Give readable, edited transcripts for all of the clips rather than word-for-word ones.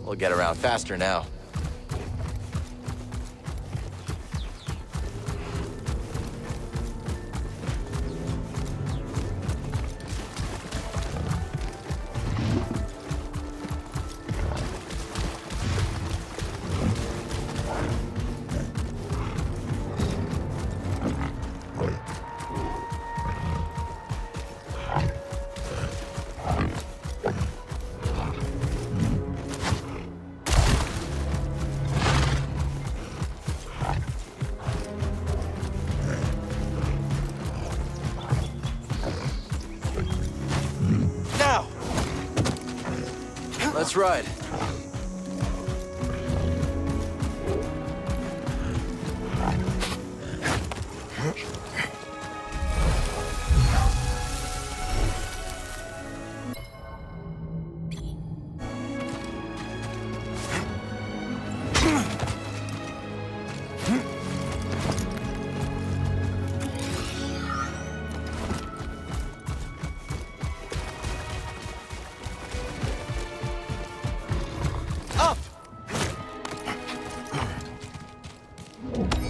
We'll get around faster now. Let's ride.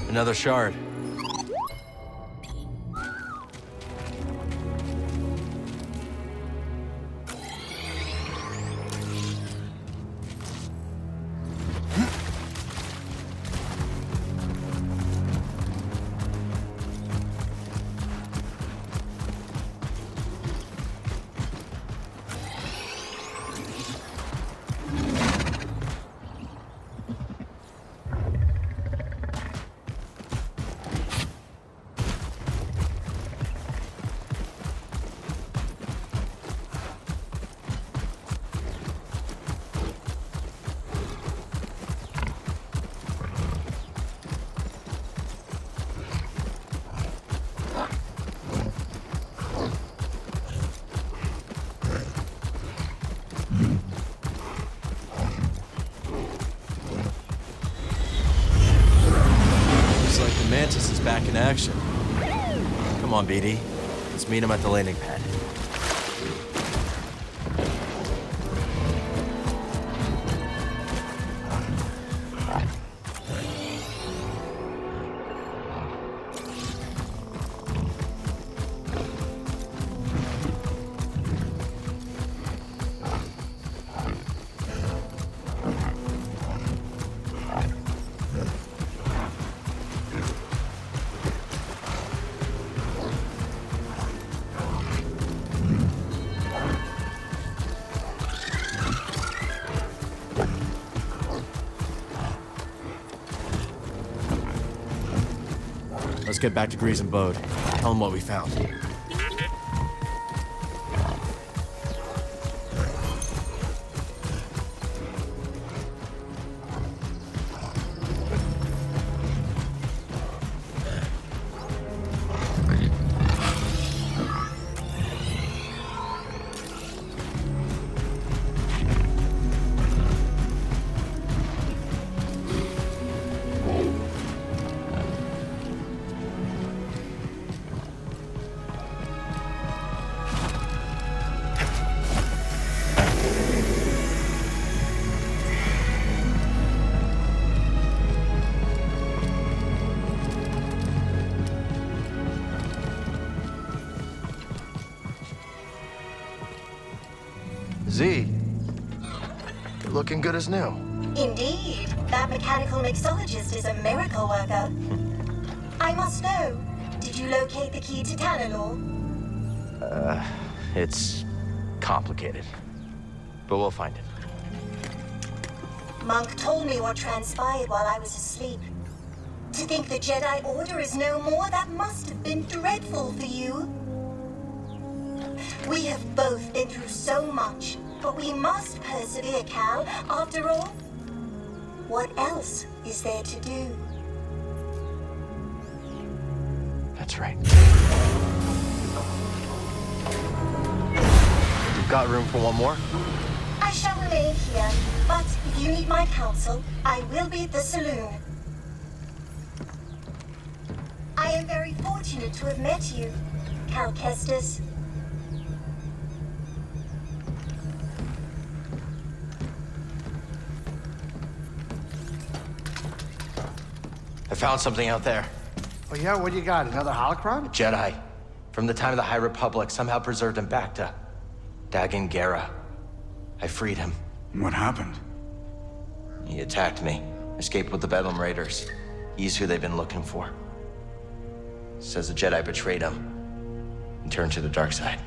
Another shard. Mantis is back in action. Come on, BD. Let's meet him at the landing pad. Let's get back to Greez and Bode. Tell them what we found. Z, you're looking good as new. Indeed. That mechanical mixologist is a miracle worker. I must know, did you locate the key to Tanalor? It's complicated, but we'll find it. Monk told me what transpired while I was asleep. To think the Jedi Order is no more, that must have been dreadful for you. We have both been through so much, but we must persevere, Cal. After all, what else is there to do? That's right. You've got room for one more? I shall remain here, but if you need my counsel, I will be at the saloon. I am very fortunate to have met you, Cal Kestis. found something out there. Oh yeah, what do you got? Another holocron? Jedi. From the time of the High Republic, somehow preserved in Bacta. Dagan Gera. I freed him. What happened? He attacked me. Escaped with the Bedlam Raiders. He's who they've been looking for. Says the Jedi betrayed him and turned to the dark side.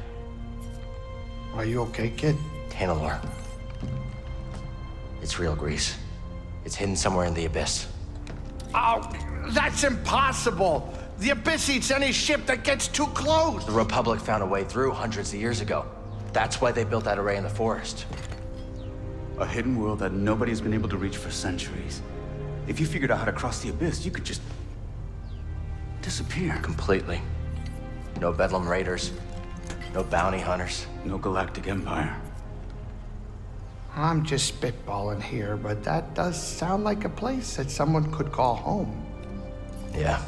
Are you okay, kid? Tanalor. It's real, Greez. It's hidden somewhere in the Abyss. Oh, that's impossible! The Abyss eats any ship that gets too close! The Republic found a way through hundreds of years ago. That's why they built that array in the forest. A hidden world that nobody's been able to reach for centuries. If you figured out how to cross the Abyss, you could just disappear. Completely. No Bedlam Raiders. No bounty hunters. No galactic empire. I'm just spitballing here, but that does sound like a place that someone could call home. Yeah.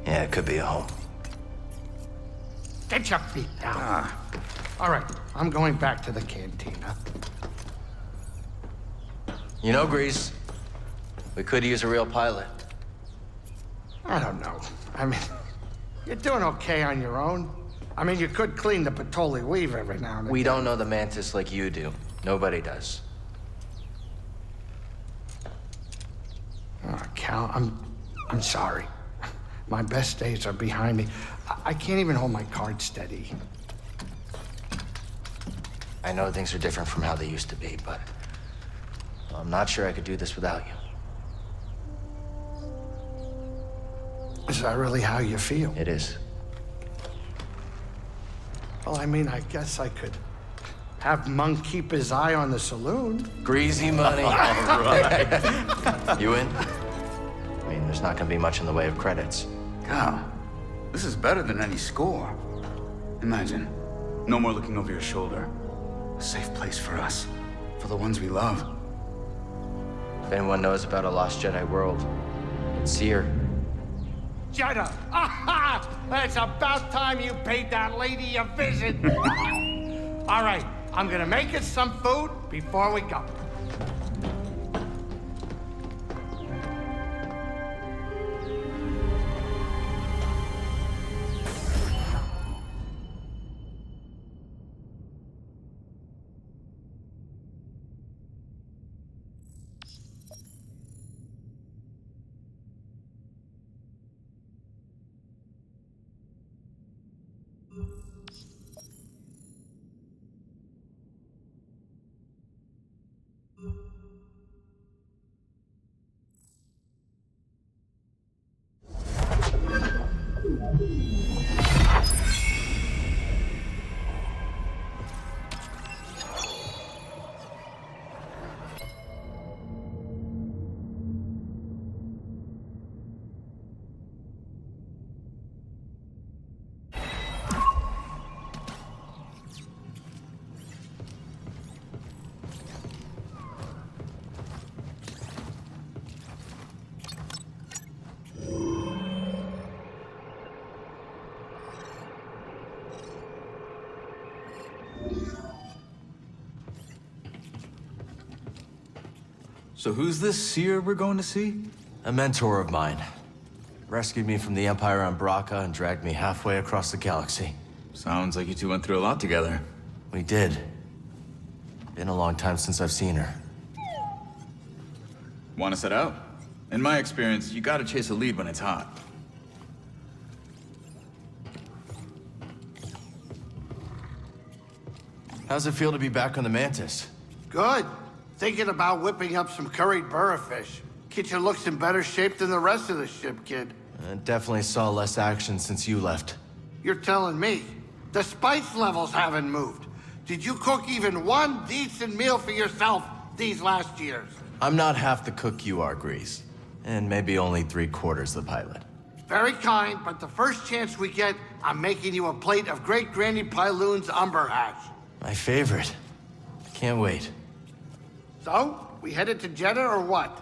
Yeah, it could be a home. Get your feet down. All right, I'm going back to the cantina. You know, Greez, we could use a real pilot. I don't know. I mean, you're doing okay on your own. I mean, you could clean the Patoli weave every now and then. We don't know the Mantis like you do. Nobody does. Oh, Cal, I'm sorry. My best days are behind me. I can't even hold my card steady. I know things are different from how they used to be, but I'm not sure I could do this without you. Is that really how you feel? It is. Well, I mean, I guess I could have Monk keep his eye on the saloon. Greasy money. All right. You in? I mean, there's not gonna be much in the way of credits. Cal, this is better than any score. Imagine, no more looking over your shoulder. A safe place for us, for the ones we love. If anyone knows about a lost Jedi world, it's Cere. Jedi! Aha! It's about time you paid that lady a visit. All right, I'm gonna make us some food before we go. So who's this Cere we're going to see? A mentor of mine. Rescued me from the Empire on Braca and dragged me halfway across the galaxy. Sounds like you two went through a lot together. We did. Been a long time since I've seen her. Want to set out? In my experience, you gotta chase a lead when it's hot. How's it feel to be back on the Mantis? Good. Thinking about whipping up some curried burrafish. Kitchen looks in better shape than the rest of the ship, kid. I definitely saw less action since you left. You're telling me. The spice levels haven't moved. Did you cook even one decent meal for yourself these last years? I'm not half the cook you are, Greez. And maybe only 3/4 the pilot. Very kind, but the first chance we get, I'm making you a plate of Great Granny Pyloon's umber hash. My favorite. Can't wait. So, we headed to Jeddah or what?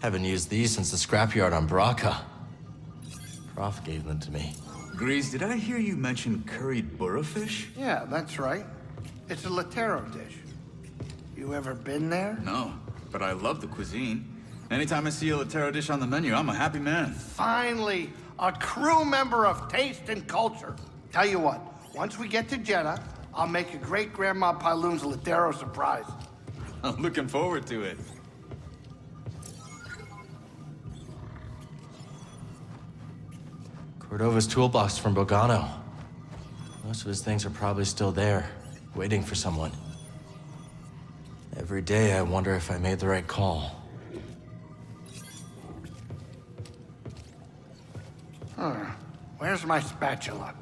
Haven't used these since the scrapyard on Braca. Prof gave them to me. Greez, did I hear you mention curried burrafish? Yeah, that's right. It's a Latero dish. You ever been there? No, but I love the cuisine. Anytime I see a Latero dish on the menu, I'm a happy man. Finally, a crew member of taste and culture. Tell you what, once we get to Jeddah, I'll make a great-grandma Pyloon's Latero surprise. I'm looking forward to it. Cordova's toolbox from Bogano. Most of his things are probably still there, waiting for someone. Every day I wonder if I made the right call. Where's my spatula?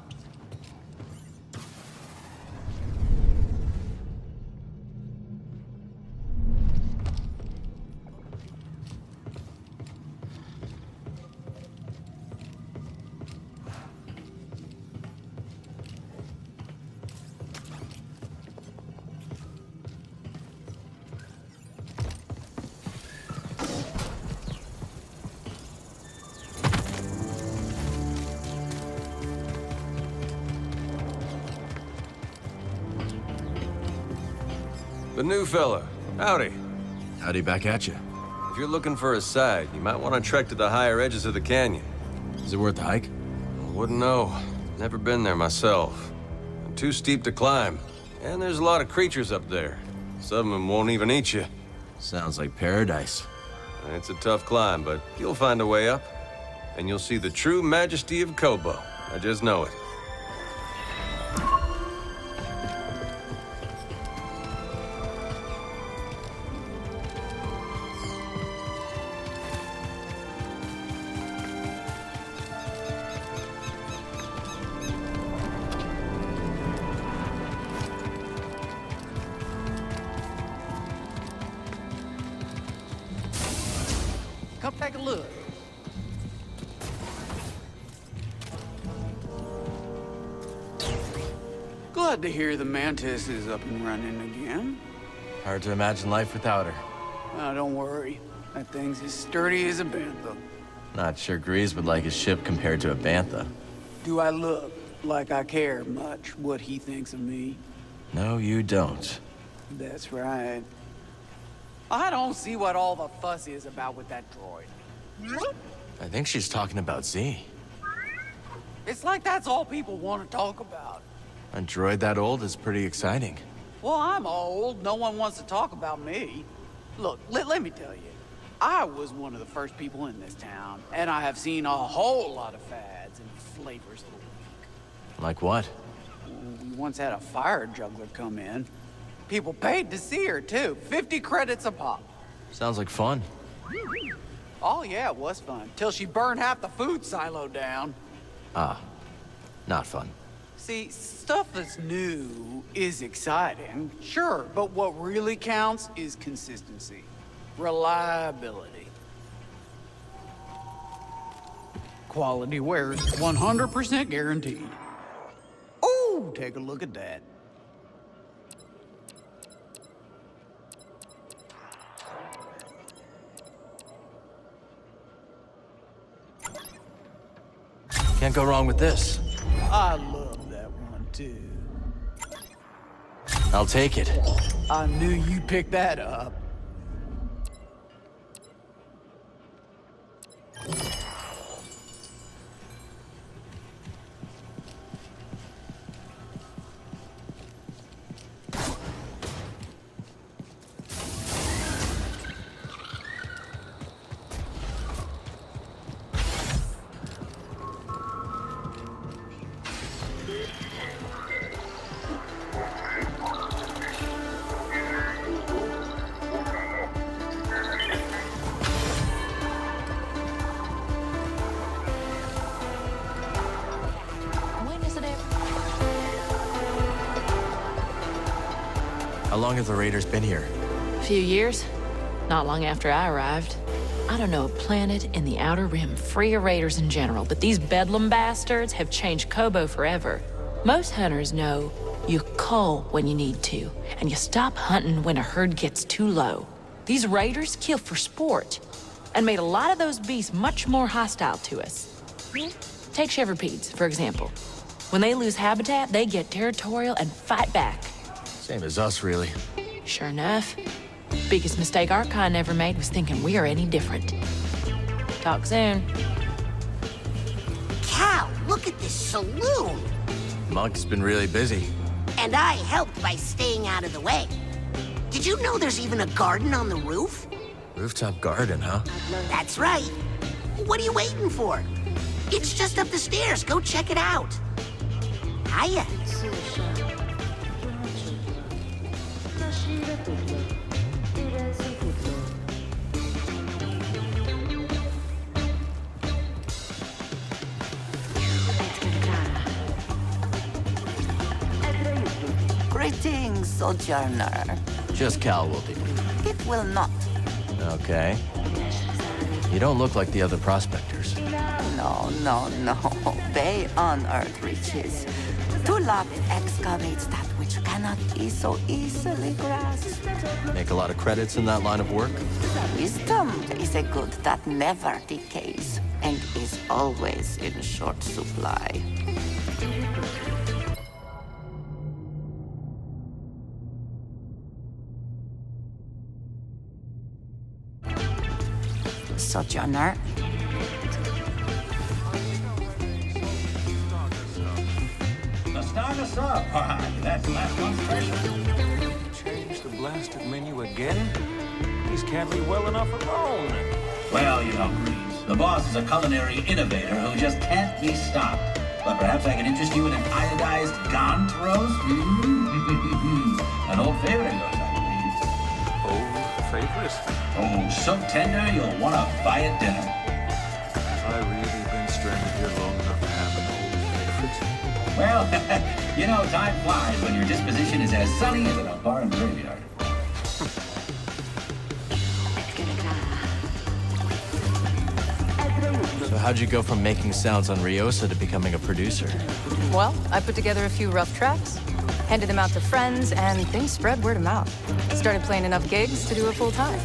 The new fella. Howdy. Howdy back at you. If you're looking for a side, you might want to trek to the higher edges of the canyon. Is it worth the hike? Wouldn't know. Never been there myself. Too steep to climb. And there's a lot of creatures up there. Some of them won't even eat you. Sounds like paradise. It's a tough climb, but you'll find a way up. And you'll see the true majesty of Kobo. I just know it. Come take a look. Glad to hear the Mantis is up and running again. Hard to imagine life without her. Don't worry. That thing's as sturdy as a bantha. Not sure Greez would like his ship compared to a bantha. Do I look like I care much what he thinks of me? No, you don't. That's right. I don't see what all the fuss is about with that droid. I think she's talking about Z. It's like that's all people want to talk about. A droid that old is pretty exciting. Well, I'm old. No one wants to talk about me. Look, let me tell you. I was one of the first people in this town, and I have seen a whole lot of fads and flavors of the week. Like what? We once had a fire juggler come in. People paid to see her, too. 50 credits a pop. Sounds like fun. Oh, yeah, it was fun. Till she burned half the food silo down. Ah, not fun. See, stuff that's new is exciting, sure, but what really counts is consistency. Reliability. Quality wares, 100% guaranteed. Ooh, take a look at that. Can't go wrong with this. I love that one, too. I'll take it. I knew you'd pick that up. How long have the Raiders been here? A few years. Not long after I arrived. I don't know a planet in the Outer Rim free of raiders in general, but these bedlam bastards have changed Kobo forever. Most hunters know you cull when you need to, and you stop hunting when a herd gets too low. These raiders kill for sport, and made a lot of those beasts much more hostile to us. Take Shepherd-Pedes, for example. When they lose habitat, they get territorial and fight back. Same as us, really. Sure enough. Biggest mistake our kind ever made was thinking we are any different. Talk soon. Cal, look at this saloon. Monk's been really busy. And I helped by staying out of the way. Did you know there's even a garden on the roof? Rooftop garden, huh? That's right. What are you waiting for? It's just up the stairs. Go check it out. Hiya. Greetings, Sojourner. Just Cal will do. It will not. Okay. You don't look like the other prospectors. No. They unearth riches. To lot excavates that which cannot be so easily grasped. Make a lot of credits in that line of work? Wisdom is a good that never decays and is always in short supply. Sojourner. Start us up. That's last one special. Change the blasted menu again? These can't be well enough alone. Well, you know, Greez, the boss is a culinary innovator who just can't be stopped. But perhaps I can interest you in an iodized gaunt roast? An old favorite of yours, I believe. Old favorite? Oh, so tender you'll want to buy it dinner. Have I really been stranded here long enough to have an old favorite? Well, you know, time flies when your disposition is as sunny as a bar and graveyard. So how'd you go from making sounds on Ryosa to becoming a producer? Well, I put together a few rough tracks, handed them out to friends, and things spread word of mouth. Started playing enough gigs to do it full time.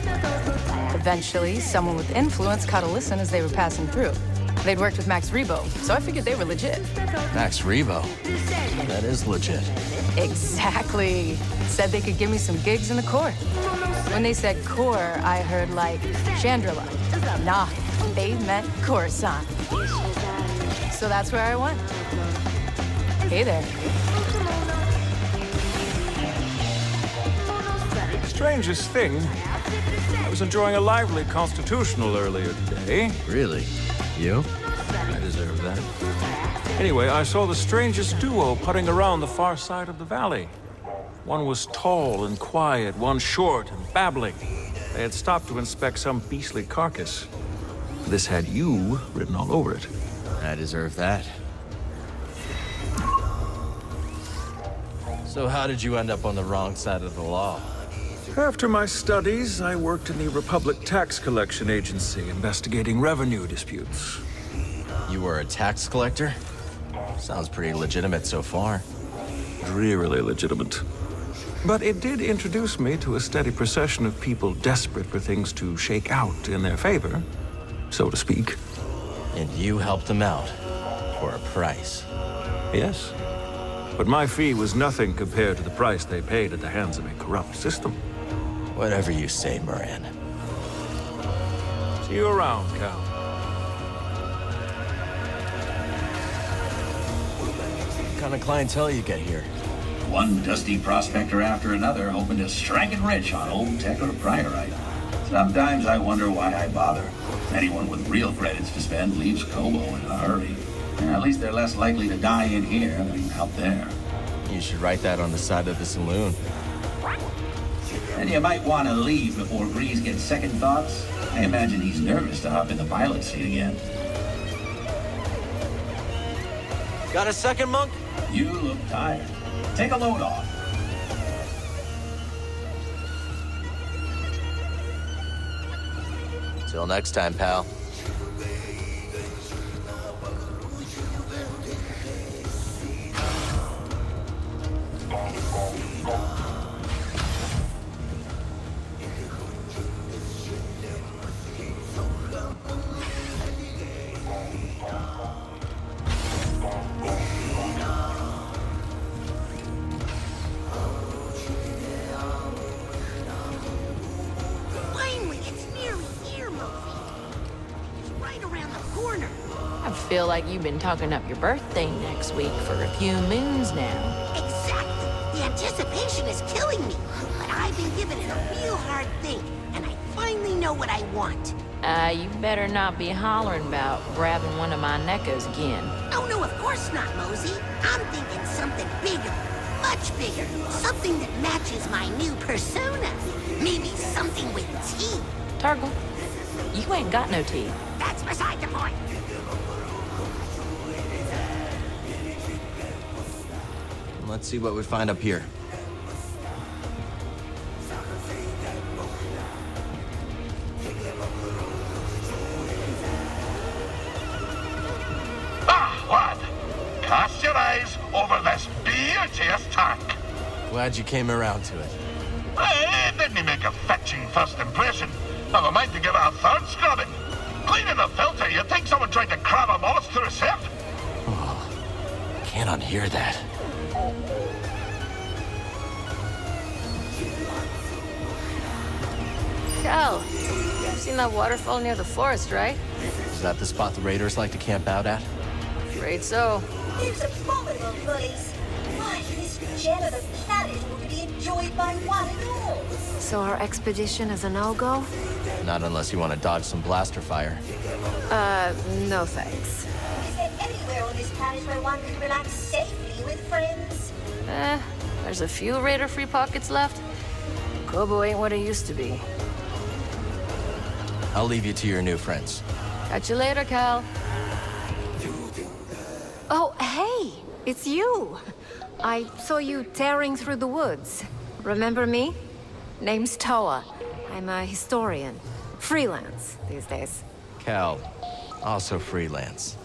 Eventually, someone with influence caught a listen as they were passing through. They'd worked with Max Rebo, so I figured they were legit. Max Rebo? That is legit. Exactly. Said they could give me some gigs in the Corps. When they said Corps, I heard like Chandrila. Nah, they meant Coruscant. So that's where I went. Hey there. Strangest thing, I was enjoying a lively constitutional earlier today. Really? You? I deserve that. Anyway, I saw the strangest duo putting around the far side of the valley. One was tall and quiet, one short and babbling. They had stopped to inspect some beastly carcass. This had you written all over it. I deserve that. So how did you end up on the wrong side of the law? After my studies, I worked in the Republic Tax Collection Agency, investigating revenue disputes. You were a tax collector? Sounds pretty legitimate so far. Drearily legitimate. But it did introduce me to a steady procession of people desperate for things to shake out in their favor, so to speak. And you helped them out for a price. Yes. But my fee was nothing compared to the price they paid at the hands of a corrupt system. Whatever you say, Merrin. See you around, Cal. What kind of clientele you get here? One dusty prospector after another, hoping to strike it rich on old tech or priorite. Sometimes I wonder why I bother. Anyone with real credits to spend leaves Kobo in a hurry. At least they're less likely to die in here than out there. You should write that on the side of the saloon. And you might want to leave before Greez gets second thoughts. I imagine he's nervous to hop in the pilot's seat again. Got a second, Monk? You look tired. Take a load off. Till next time, pal. feel like you've been talking up your birthday next week for a few moons now. Exactly. The anticipation is killing me. But I've been giving it a real hard think, and I finally know what I want. You better not be hollering about grabbing one of my neckos again. Oh, no, of course not, Mosey. I'm thinking something bigger, much bigger. Something that matches my new persona. Maybe something with teeth. Targle, you ain't got no teeth. That's beside the point. Let's see what we find up here. Lad, cast your eyes over this beauteous tank. Glad you came around to it. It didn't make a fetching first impression. I've a mind to give it a third scrubbing. Cleaning the filter, you'd think someone tried to crab a moth through a sieve. Oh, can't unhear that. Cal, you've seen that waterfall near the forest, right? Is that the spot the raiders like to camp out at? Afraid so. Those abominable bullies. Why, this gem of a planet ought to be enjoyed by one and all. So our expedition is a no-go? Not unless you want to dodge some blaster fire. No thanks. Is there anywhere on this planet where one can relax safely with friends? There's a few raider-free pockets left. Kobo ain't what it used to be. I'll leave you to your new friends. Catch you later, Cal. Oh, hey! It's you! I saw you tearing through the woods. Remember me? Name's Toa. I'm a historian. Freelance these days. Cal, also freelance.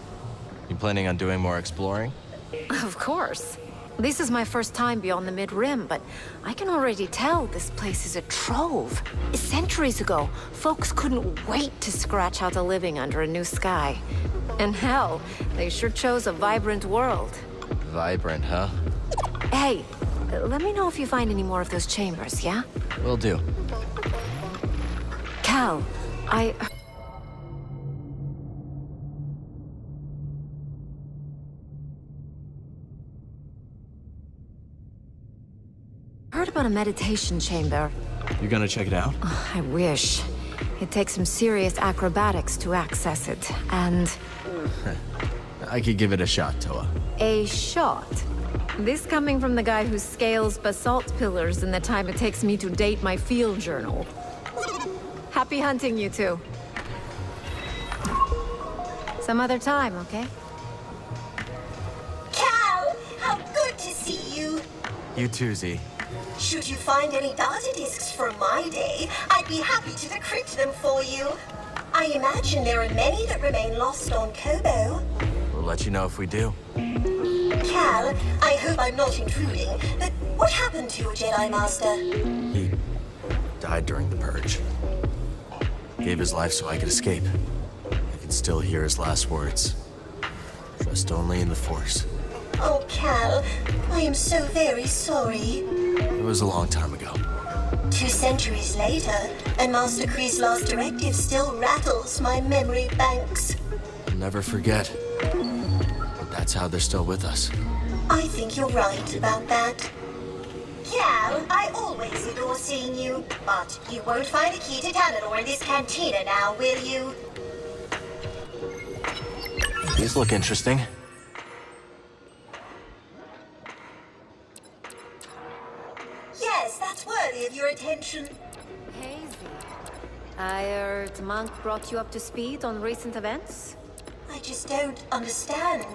You planning on doing more exploring? Of course. This is my first time beyond the Mid-Rim, but I can already tell this place is a trove. Centuries ago, folks couldn't wait to scratch out a living under a new sky. And hell, they sure chose a vibrant world. Vibrant, huh? Hey, let me know if you find any more of those chambers, yeah? Will do. Cal, I heard about a meditation chamber. You gonna check it out? I wish. It takes some serious acrobatics to access it, and... I could give it a shot, Toa. A shot? This coming from the guy who scales basalt pillars in the time it takes me to date my field journal. Happy hunting, you two. Some other time, okay? Cal, how good to see you. You too, Z. Should you find any data discs from my day, I'd be happy to decrypt them for you. I imagine there are many that remain lost on Kobo. We'll let you know if we do. Cal, I hope I'm not intruding, but what happened to your Jedi Master? He died during the Purge. Gave his life so I could escape. I can still hear his last words. Trust only in the Force. Oh, Cal, I am so very sorry. It was a long time ago. 2 centuries later, and Master Kree's last directive still rattles my memory banks. I'll never forget. But that's how they're still with us. I think you're right about that. Cal, I always adore seeing you, but you won't find a key to Tanador in this cantina now, will you? These look interesting. Yes, that's worthy of your attention. Hey, Z. I heard Monk brought you up to speed on recent events? I just don't understand.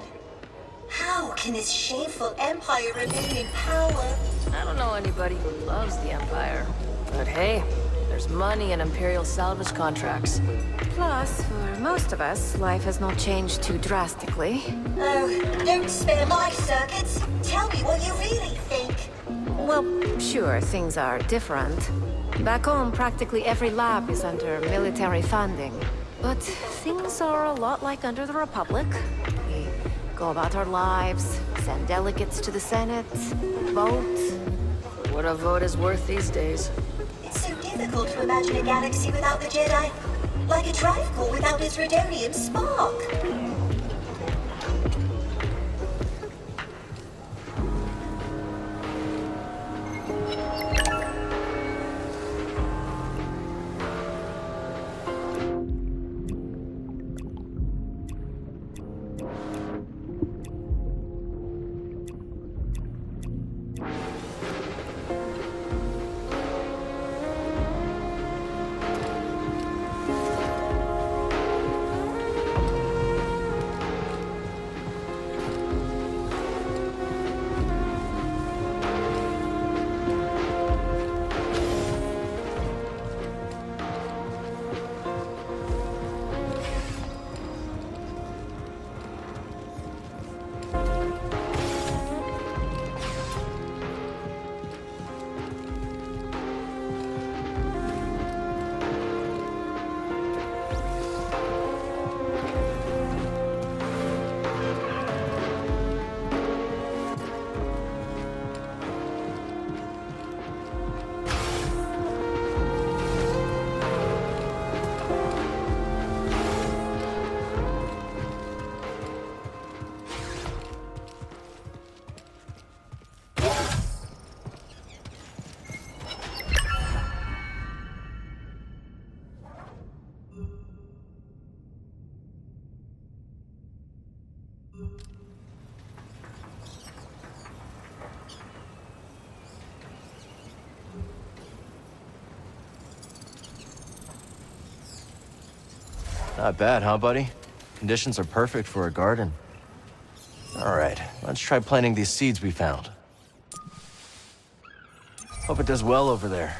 How can this shameful empire remain in power? I don't know anybody who loves the Empire. But hey, there's money in Imperial salvage contracts. Plus, for most of us, life has not changed too drastically. Oh, don't spare my circuits. Tell me what you really think. Well, sure, things are different. Back home, practically every lab is under military funding. But things are a lot like under the Republic. We go about our lives, send delegates to the Senate, vote. What a vote is worth these days. It's so difficult to imagine a galaxy without the Jedi. Like a drive core without its Redonian spark. Not bad, huh, buddy? Conditions are perfect for a garden. All right, let's try planting these seeds we found. Hope it does well over there.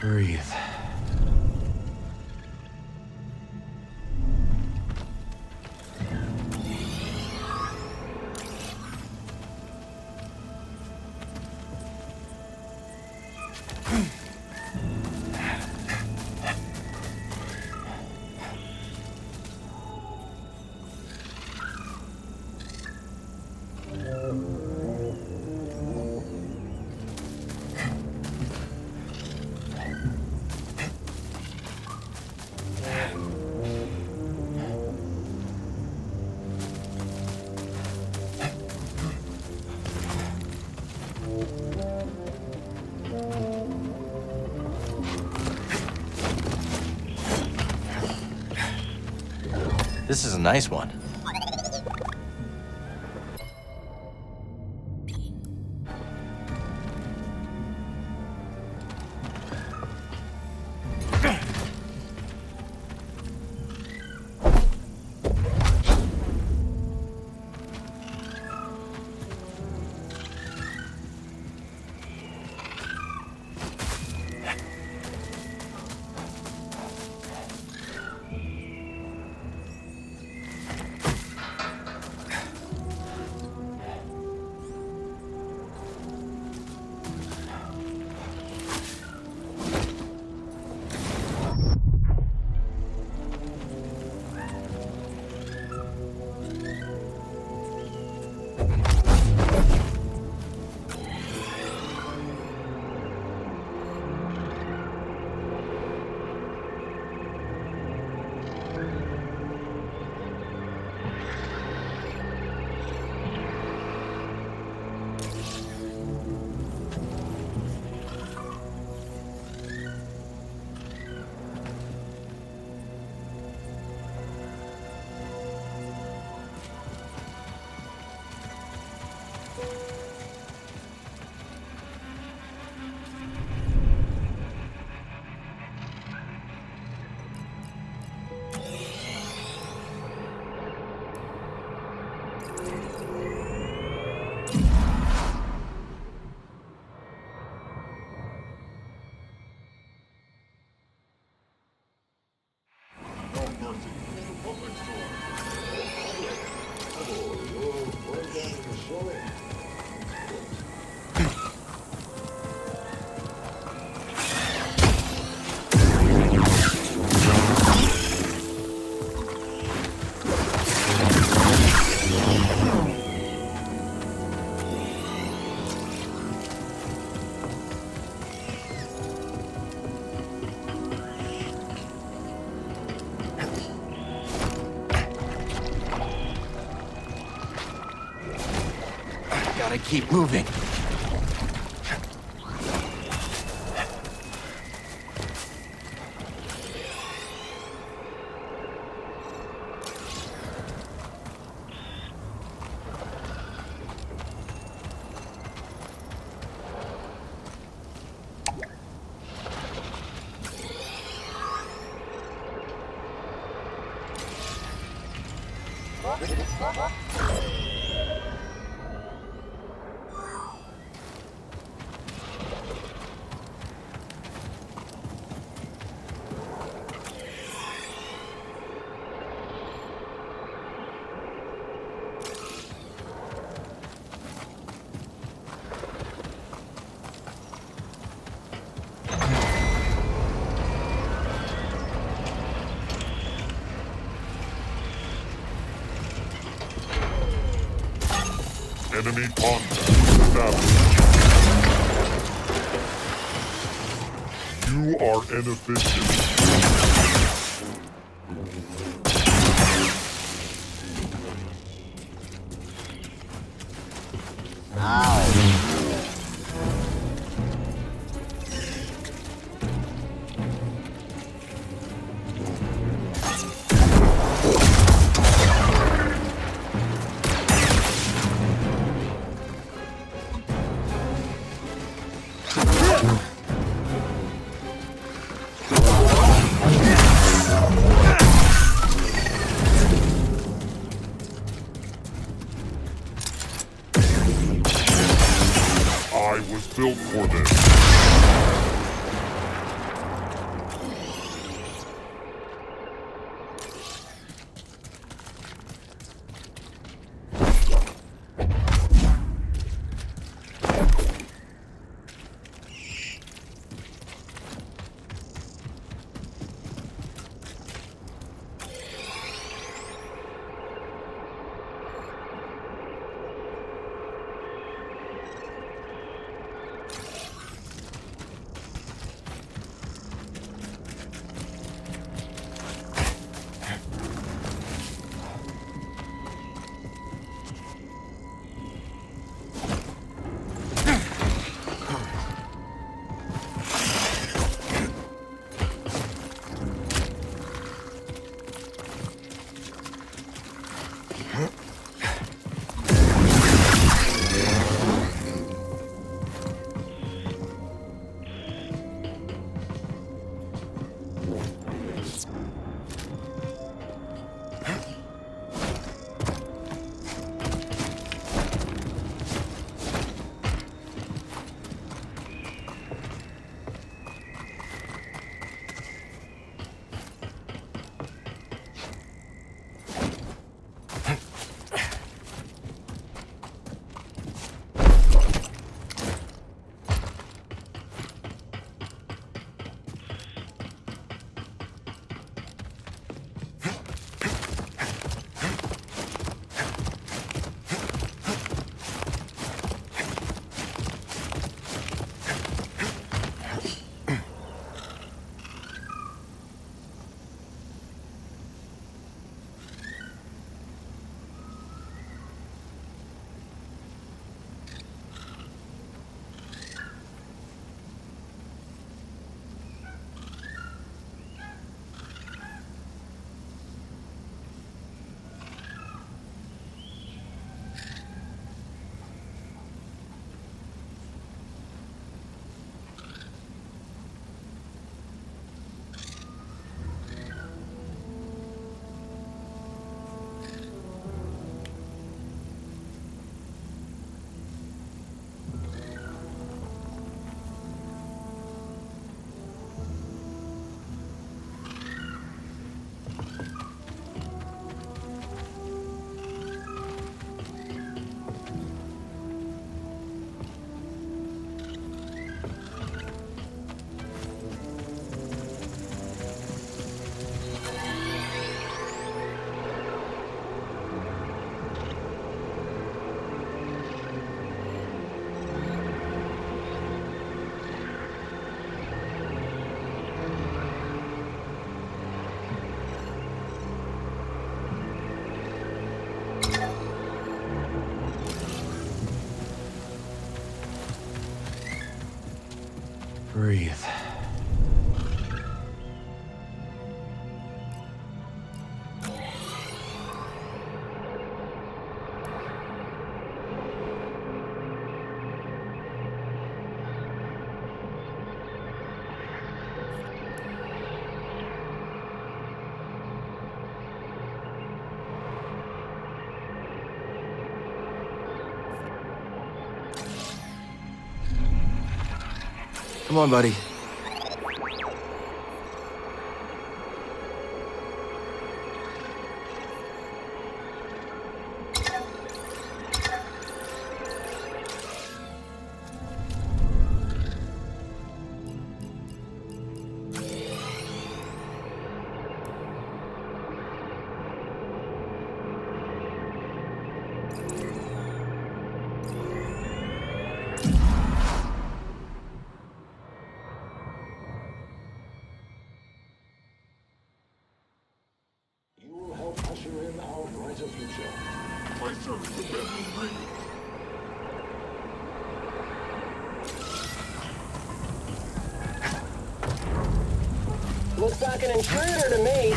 Breathe. This is a nice one. Gotta keep moving. Enemy contact established. You are inefficient. I was built for this. breathe. Come on, buddy. Looks like an intruder to me.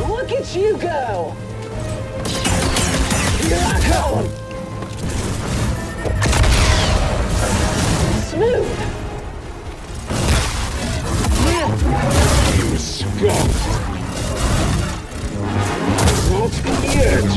Look at you go! Here I come! Smooth! You skunk! Not yet!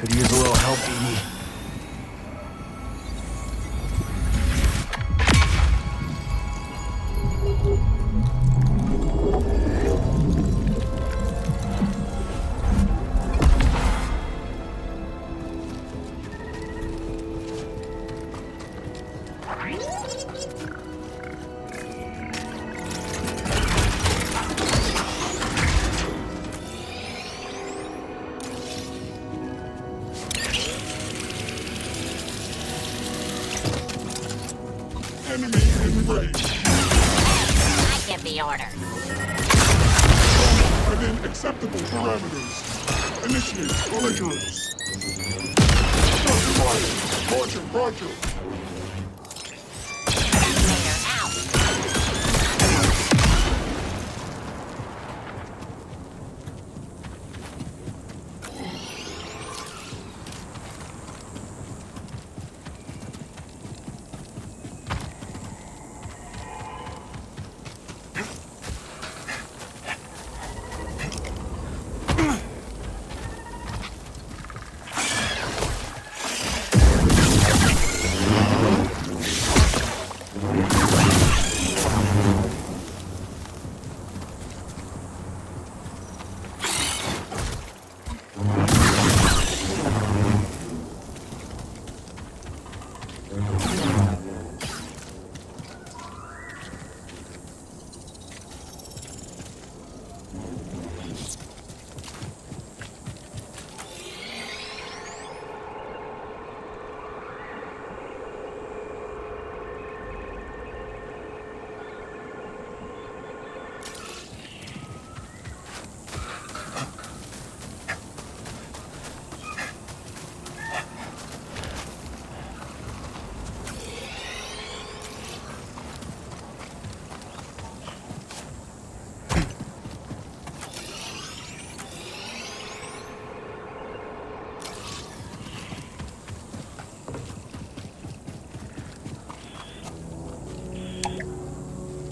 Could use a little help, Edie. Enemy in range. I give the order. Within acceptable parameters. Initiate belligerence. Roger, roger.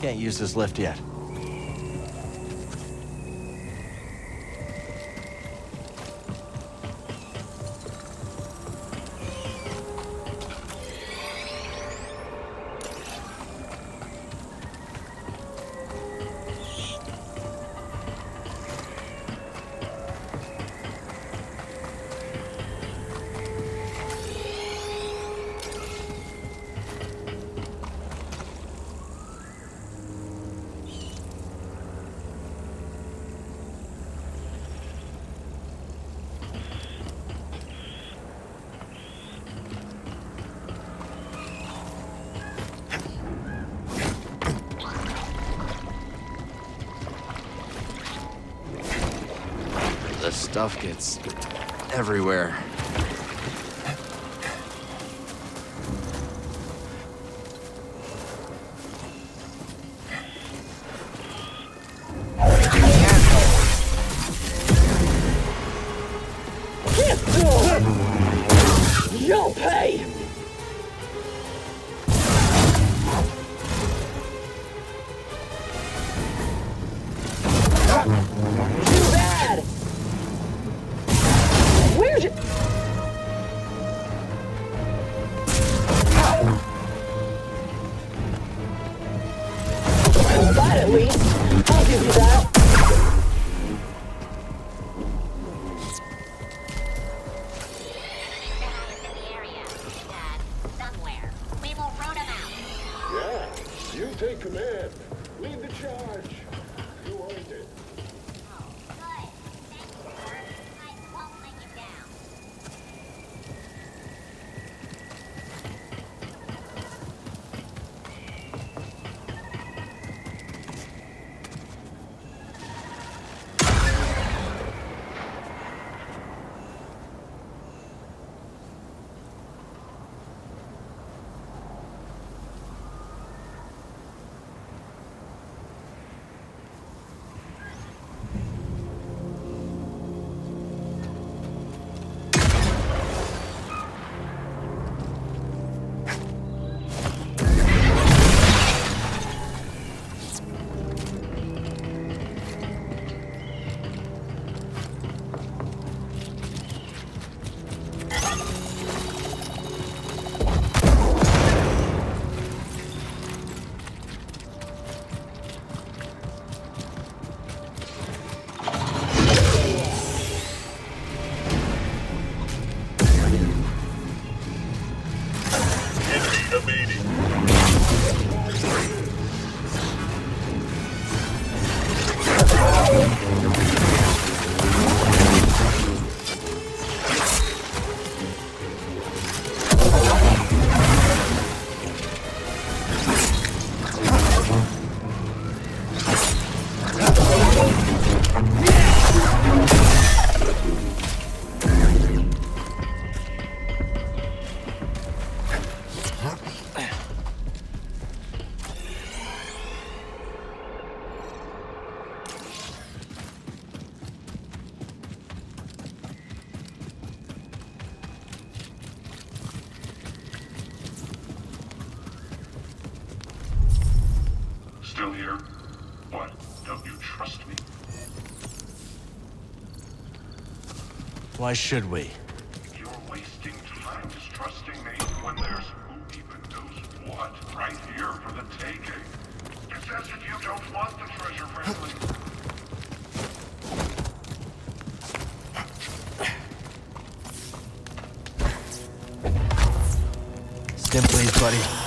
Can't use this lift yet. The stuff gets everywhere. You'll pay! Too bad! Where's your... That at least. I'll give you that. Take command. Lead the charge. You earned it. still here? What? Don't you trust me? Why should we? You're wasting time distrusting me when there's who even knows what right here for the taking. It's as if you don't want the treasure, frankly. Stim, please, buddy.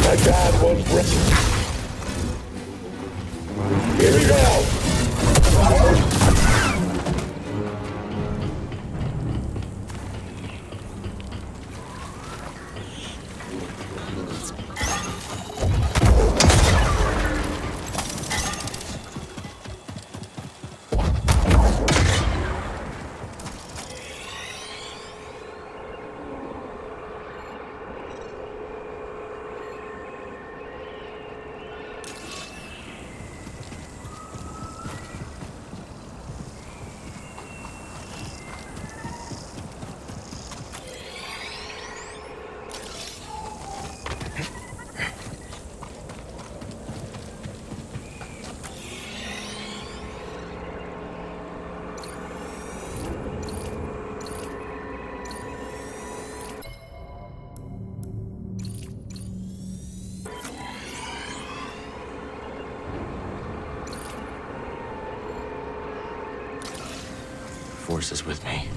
My dad was rich. Here we go. Force is with me.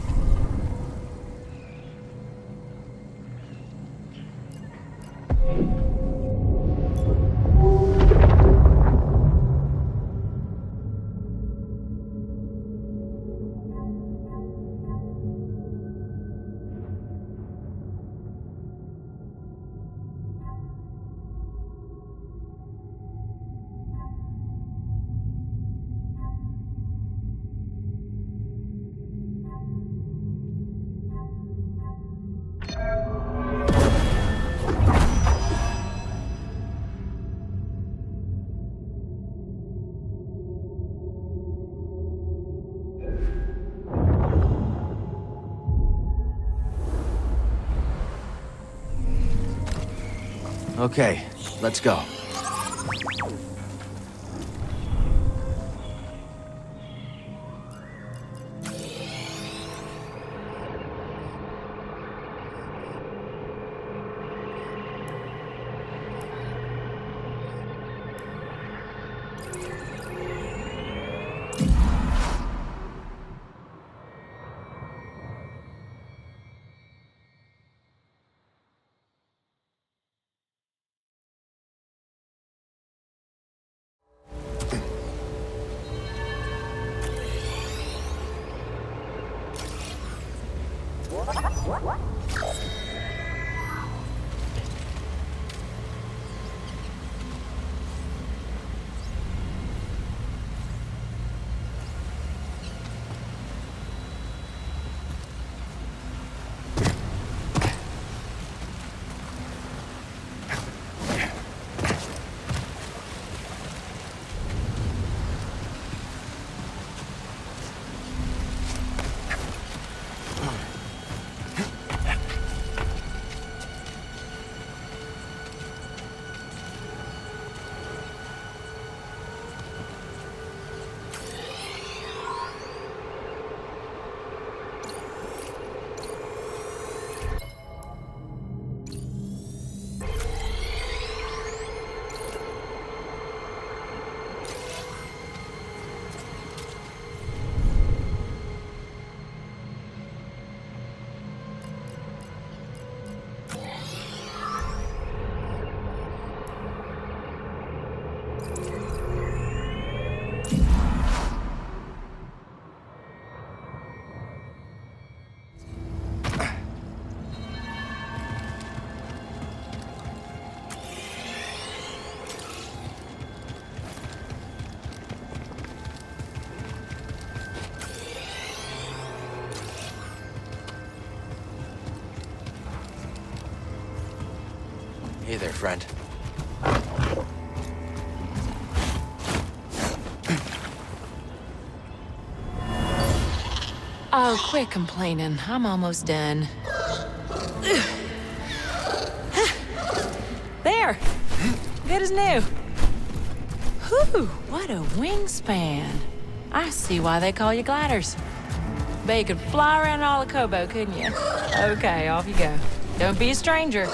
Okay, let's go. Hey there, friend. Oh, quit complaining. I'm almost done. There! Good as new. Whew, what a wingspan. I see why they call you gliders. Bet you could fly around all of Kobo, couldn't you? Okay, off you go. Don't be a stranger.